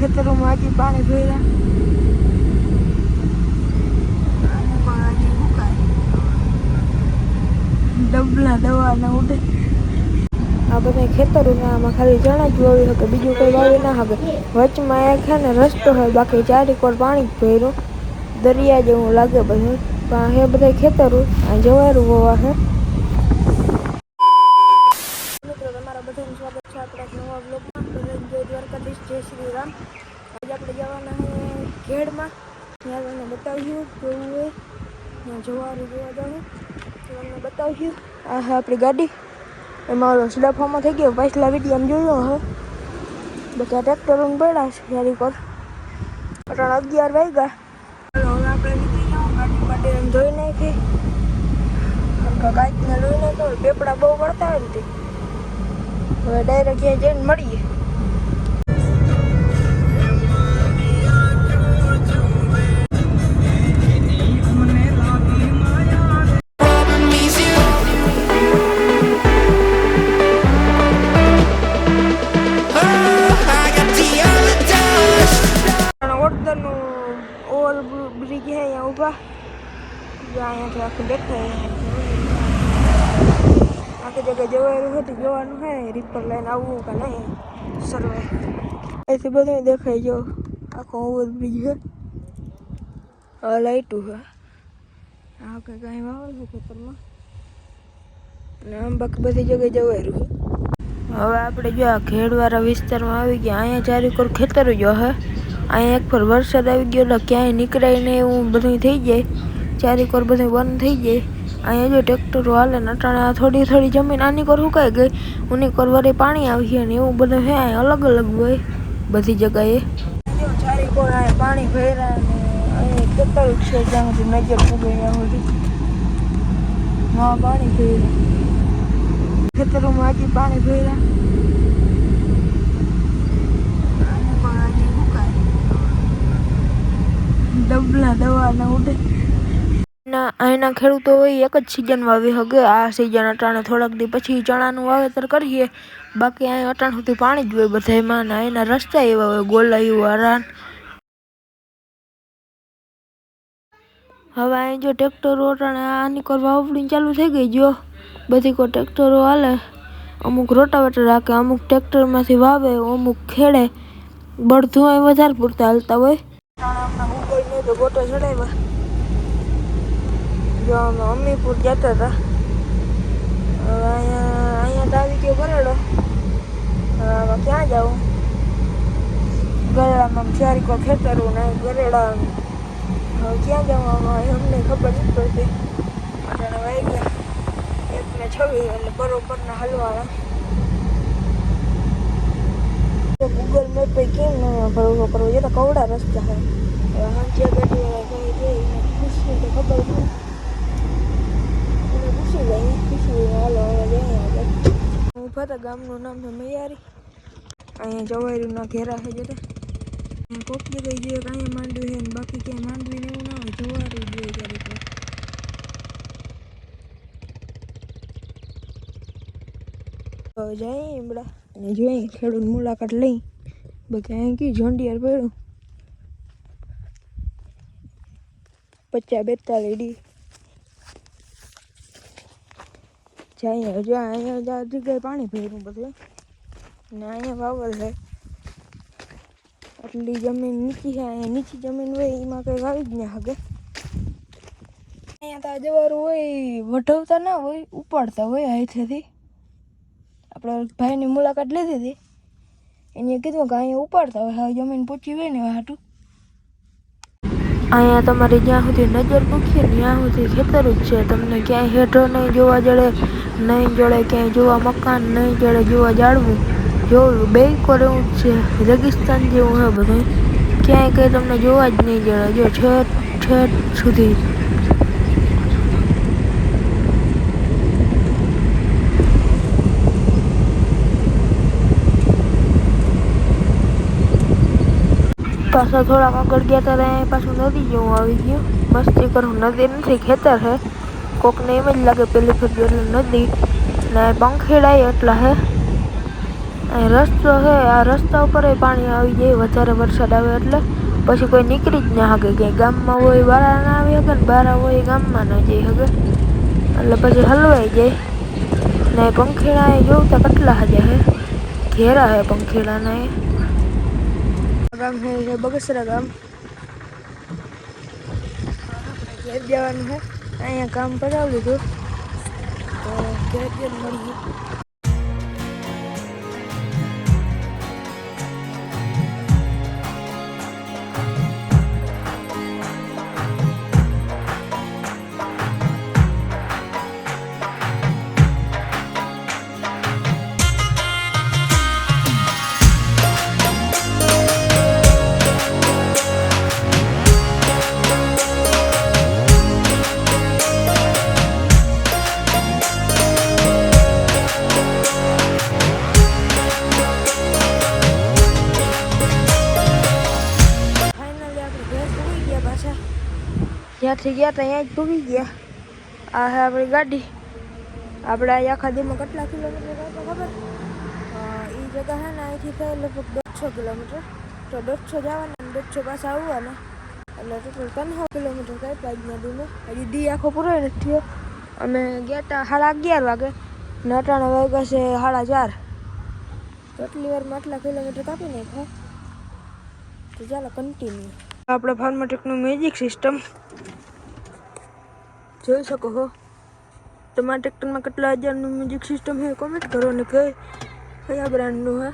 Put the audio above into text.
ખેતરોમાં હજી પાણી ભર્યા ડબલા દવા ના ઉડે આ બધા ખેતરો ને આમાં ખાલી ચણા જ વાવી શકે બીજું કોઈ વાવી ના શકે વચમાં એક છે ને રસ્તો હોય બાકી ચારેકોર પાણી જ ભર્યું દરિયા જેવું લાગે બધું પણ હે બધા ખેતરો આ જવારું હોવા છે મિત્રો તમારા બધાનું સ્વાગત છે આપણા નવા બ્લોગમાં બધા જય દ્વારકાધીશ જય શ્રી રામ આજે આપણે જવાના છે ખેડમાં ત્યાં તમને બતાવ્યું કેવું હોય ત્યાં જવારું જોવા જવું તમને બતાવ્યું આ છે આપણી ગાડી એમાં ઓલો સ્લફામાં થઈ ગયો પાછલા વિડીયો જોયો હવે બધા ટ્રેક્ટરો પડ્યા છે યારી પર 11 વાગ્યા હવે આપણે નીકળી જાઉં ગાડી માટે એમ ધોઈ નાખી કાંઈકને લઈ નાખ્યો પેપડા બહુ પડતા હોય ને હવે ડાયરેક્ટ ક્યાંય જઈને મળીએ ઓવર બ્રિજ હે અહીંયા ઊભા અહીંયાથી આખું દેખાય આખી જગ્યાએ જવાનું હતું જોવાનું હે રીપર લઈને આવવું કે નહીં સર્વે અહીંથી બધું દેખાય જો આખો ઓવર બ્રિજ છે લાઈટું છે આ કંઈ કાંઈ વાવેલ છે ખેતરમાં અને આમ બાકી બધી જગ્યાએ જવાયું છે હવે આપણે જો આ ખેડવાળા વિસ્તારમાં આવી ગયા અહીંયા ચારેકોર ખેતર જો હે અહીંયા એક પર વરસાદ આવી ગયો એટલે ક્યાંય નીકળાય ને એવું બધું થઈ જાય ચારેકોર બધું બંધ થઈ જાય અહીંયા જો ટ્રેક્ટરો હાલે ને અટાણે થોડી થોડી જમીન આની કોર સુકાઈ ગઈ ઉની કોર વળી પાણી આવી છે ને એવું બધું છે અહીંયા અલગ અલગ હોય બધી જગ્યાએ જો ચારેકોર અહીંયા પાણી ભર્યા ને અહીંયા ખેતર છે જ્યાં સુધી નજર પૂગે ત્યાં સુધી હા પાણી ભર્યા ખેતરોમાં હજી પાણી ભર્યા ડબલા દવા ના ઉડે અહીંના ખેડૂતો હોય એક જ સિઝન વાવી શકે આ સિઝન અટાણે થોડાક દી પછી ચણાનું વાવેતર કરીએ બાકી અહીં અટાણ સુધી પાણી જ હોય બધામાં ને અહીંના રસ્તા એવા હોય ગોલાયું વાળા હવે અહીં જો ટ્રેક્ટરો અટાણે આની કોર વાવણી ચાલુ થઈ ગઈ જો બધી કોઈ ટ્રેક્ટરો હાલે અમુક રોટાવેટર રાખે અમુક ટ્રેક્ટરમાંથી વાવે અમુક ખેડે બળધું અહીં વધારે પૂરતા હાલતા હોય તો ગોટો ચડાવ્યા જો અમે અમીપુર જતા હતા હવે અહીંયા તો આવી ગયો ગરેડો હવે ક્યાં જાઉં ગરેડામાં ચારેકોર ખેતરું ને ગરેડા હવે ક્યાં જવામાં અમને ખબર નથી પડતી અટાણે વાગ્યા 1:26 એટલે બરોબરના હલવાના ગૂગલ મેપ પર કેમ ન ભરોસો કરવો છે તો કવડા રસ્તા છે હાંચે ગાડીવાળા કઈ જાય પૂછીએ તો ખબર નહીં એને પૂછી જાય પૂછવું હાલો હવે જઈએ આગળ ઊભા હતા ગામનું નામ છે મૈયારી અહીંયા જવાયરુના ઘેરા છે જતા કોક જગ્યાએ જોઈએ કે અહીંયા માંડવી છે ને બાકી ક્યાંય માંડવી ને એવું ના હોય જવારું જોઈએ ક્યારેક હવે જઈએ એમડા અને જોઈએ ખેડૂત મુલાકાત લઈ બાકી અહીં કી જોંડિયાર પડ્યું 50-42 ડી જઈએ જો અહીંયા જગ્યાએ પાણી ભર્યું બધું ને અહીંયા વાવલ છે આટલી જમીન નીચી છે અહીંયા નીચી જમીન હોય એમાં કંઈ વાવી જ ના શકે અહીંયા તો જવારું હોય વઢવતા ના હોય ઉપાડતા હોય હાથેથી આપણે ભાઈની મુલાકાત લીધી હતી એને કીધું કે અહીંયા ઉપાડતા હોય હવે જમીન પૂછી હોય ને હાટું અહીંયા તમારી જ્યાં સુધી નજર પૂછીએ ને ત્યાં સુધી ખેતર જ છે તમને ક્યાંય હેઠો નહીં જોવા જડે નહીં જડે ક્યાંય જોવા મકાન નહીં જડે જોવા જાળવું જોવું બે કોર એવું જ છે રેગિસ્તાન જેવું છે બધું ક્યાંય કંઈ તમને જોવા જ નહીં જડે જો ઠેઠ સુધી પાછા થોડાક આગળ ગયા ત્યારે પાછું નદી જેવું આવી ગયું મસ્તી કરું નદી નથી ખેતર છે કોકને એમ જ લાગે પેલી ફેર એટલે નદી ને પંખેડાય એટલા હે અહીં રસ્તો છે, આ રસ્તા ઉપર પાણી આવી જાય વધારે વરસાદ આવે એટલે. પછી કોઈ નીકળી જ ના શકે, ક્યાંય ગામમાં હોય બારા ના આવી શકે ને બારા હોય ગામમાં ન જઈ શકે, એટલે પછી હલવાઈ જાય ને. પંખીડા એ જોવતા કેટલા હજા હે, ઘેરા હે પંખીડાના. ગામ છે બગસરા ગામ, ઘેર જવાનું છે. અહીંયા કામ પતાવી લીધું તો ઘેર જઈને મળીએ. જ્યાંથી ગયા હતા અહીંયા જ પૂગી ગયા. આ છે આપણી ગાડી. આપણે આ આખા દીમાં કેટલા કિલોમીટર હતા ખબર? એ જગ્યા છે ને અહીંથી થાય લગભગ 150 કિલોમીટર. તો 150 જવાના અને 150 પાછા આવવાના, એટલે ટોટલ 300 કિલોમીટર કાપ્યા આજના દીમાં. હજી દી આખો પૂરો નથી થયો. અમે ગયા હતા 11:30 વાગે ને અટાણા વાગ્યા છે 4:30. તો એટલી વારમાં આટલા કિલોમીટર કાપી નાખ્યા. તો ચાલો કન્ટિન્યુ. આપણે ફાર્માટેકનું મ્યુઝિક સિસ્ટમ જોઈ શકો છો. તમારા ટ્રેક્ટરમાં કેટલા હજારનું મ્યુઝિક સિસ્ટમ છે કોમેન્ટ કરો ને કયા બ્રાન્ડનું છે.